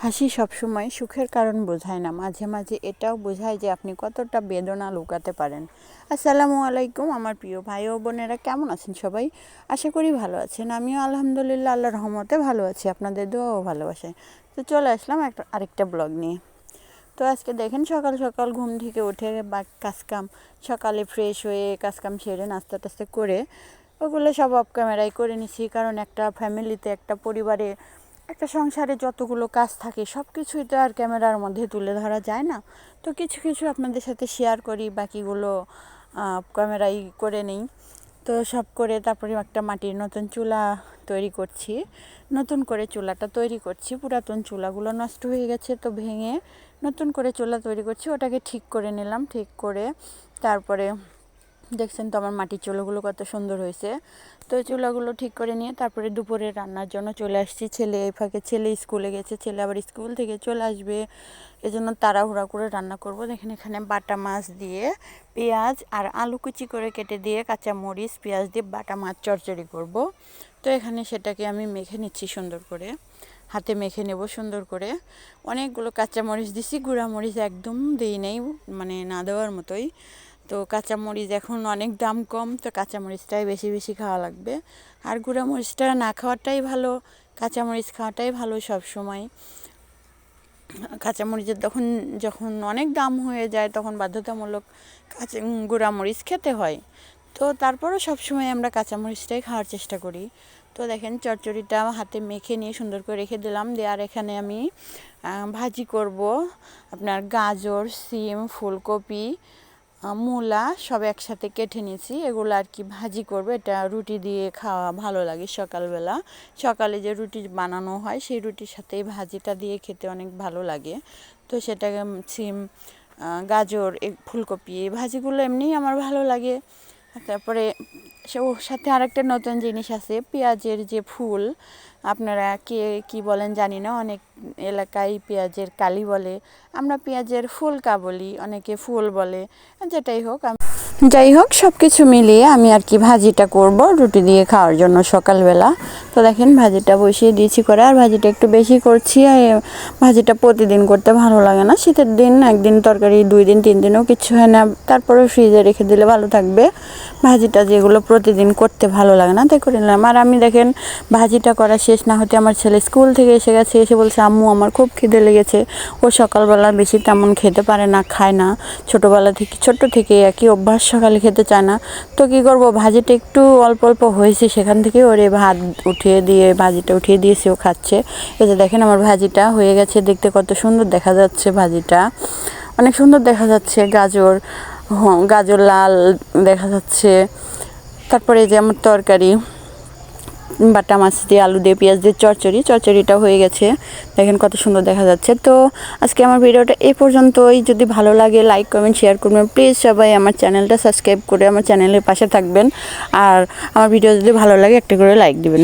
হাসি সবসময় সুখের কারণ বোঝায় না, মাঝে মাঝে এটাও বোঝায় যে আপনি কতটা বেদনা লুকাতে পারেন। আসসালামু আলাইকুম আমার প্রিয় ভাই ও বোনেরা, কেমন আছেন সবাই? আশা করি ভালো আছেন। আমিও আলহামদুলিল্লাহ আল্লাহর রহমতে ভালো আছি, আপনাদের দোয়া ও ভালোবাসায়। তো চলে আসলাম আরেকটা ব্লগ নিয়ে। তো আজকে দেখেন সকাল সকাল ঘুম থেকে উঠে বা কাজকাম সকালে ফ্রেশ হয়ে কাজকাম সেরে নাস্তা টাস্তা করে ওগুলো সব অফ ক্যামেরায় করে নিছি, কারণ একটা ফ্যামিলিতে একটা পরিবারে একটা সংসারে যতগুলো কাজ থাকে সব কিছুই তো আর ক্যামেরার মধ্যে তুলে ধরা যায় না। তো কিছু কিছু আপনাদের সাথে শেয়ার করি, বাকিগুলো ক্যামেরায় করে নিই। তো সব করে তারপরে একটা মাটির নতুন চুলা তৈরি করছি, নতুন করে চুলাটা তৈরি করছি। পুরাতন চুলাগুলো নষ্ট হয়ে গেছে, তো ভেঙে নতুন করে চুলা তৈরি করছি। ওটাকে ঠিক করে নিলাম, ঠিক করে তারপরে দেখছেন তো আমার মাটির চুলাগুলো কত সুন্দর হয়েছে। তো চুলাগুলো ঠিক করে নিয়ে তারপরে দুপুরে রান্নার জন্য চলে আসছি। ছেলে এই ফাঁকে ছেলে স্কুলে গেছে, ছেলে আবার স্কুল থেকে চলে আসবে, এজন্য তাড়াহুড়া করে রান্না করব। দেখেন এখানে বাটা মাছ দিয়ে পেঁয়াজ আর আলু কুচি করে কেটে দিয়ে কাঁচামরিচ পেঁয়াজ দিয়ে বাটা মাছ চচ্চড়ি করব। তো এখানে সেটাকে আমি মেখে নিচ্ছি সুন্দর করে, হাতে মেখে নেব সুন্দর করে। অনেকগুলো কাঁচামরিচ দিছি, গুঁড়ামরিচ একদম দিই নেই, মানে না দেওয়ার মতোই। তো কাঁচামরিচ এখন অনেক দাম কম, তো কাঁচামরিচটাই বেশি বেশি খাওয়া লাগবে। আর গুঁড়ামরিচটা না খাওয়াটাই ভালো, কাঁচামরিচ খাওয়াটাই ভালো সব সময়। কাঁচামরিচের যখন অনেক দাম হয়ে যায় তখন বাধ্যতামূলক গুঁড়ামরিচ খেতে হয়। তো তারপরও সবসময় আমরা কাঁচামরিচটাই খাওয়ার চেষ্টা করি। তো দেখেন চচ্চড়িটা হাতে মেখে নিয়ে সুন্দর করে রেখে দিলাম। আর এখানে আমি ভাজি করব। আপনার গাজর, সিম, ফুলকপি, মূলা সব একসাথে কেটে নিয়েছি, এগুলো আর কি ভাজি করব। এটা রুটি দিয়ে খাওয়া ভালো লাগে সকালবেলা, সকালে যে রুটি বানানো হয় সেই রুটির সাথে ভাজিটা দিয়ে খেতে অনেক ভালো লাগে। তো সেটাকে সিম, গাজর, ফুলকপি এই ভাজিগুলো এমনিই আমার ভালো লাগে। তারপরে ওর সাথে আরেকটা নতুন জিনিস আছে, পেঁয়াজের যে ফুল, আপনারা কে কি বলেন জানি না, অনেক এলাকায় পেঁয়াজের কালি বলে, আমরা পেঁয়াজের ফুলকা বলি, অনেকে ফুল বলে। যাই হোক সব কিছু মিলিয়ে আমি আর কি ভাজিটা করব রুটি দিয়ে খাওয়ার জন্য সকালবেলা। তো দেখেন ভাজিটা বসিয়ে দিয়েছি করে, আর ভাজিটা একটু বেশি করছি। আর ভাজিটা প্রতিদিন করতে ভালো লাগে না, শীতের দিন একদিন তরকারি 2 দিন 3 দিনও কিছু হয় না, তারপরে ফ্রিজে রেখে দিলে ভালো থাকবে। ভাজিটা যেগুলো প্রতিদিন করতে ভালো লাগে না তাই করে নিলাম। আর আমি দেখেন ভাজিটা করা শেষ না হতে আমার ছেলে স্কুল থেকে এসে গেছে, এসে বলছে আম্মু আমার খুব খিদে লেগেছে। ও সকালবেলা বেশি তেমন খেতে পারে না, খায় না, ছোট থেকে একই অভ্যাস, সকালে খেতে চায় না। তো কী করব, ভাজিটা একটু অল্প অল্প হয়েছে, সেখান থেকে ওরে ভাজিটা উঠিয়ে দিয়েছে, ও খাচ্ছে। এই যে দেখেন আমার ভাজিটা হয়ে গেছে, দেখতে কত সুন্দর দেখা যাচ্ছে, ভাজিটা অনেক সুন্দর দেখা যাচ্ছে। গাজর লাল দেখা যাচ্ছে। তারপরে যে আমার তরকারি বাটা মাছ দিয়ে আলু দিয়ে পেঁয়াজ দিয়ে চচ্চড়িটা হয়ে গেছে, দেখেন কত সুন্দর দেখা যাচ্ছে। তো আজকে আমার ভিডিওটা এই পর্যন্তই। যদি ভালো লাগে লাইক কমেন্ট শেয়ার করবেন প্লিজ। সবাই আমার চ্যানেলটা সাবস্ক্রাইব করে আমার চ্যানেলের পাশে থাকবেন, আর আমার ভিডিও যদি ভালো লাগে একটা করে লাইক দিবেন।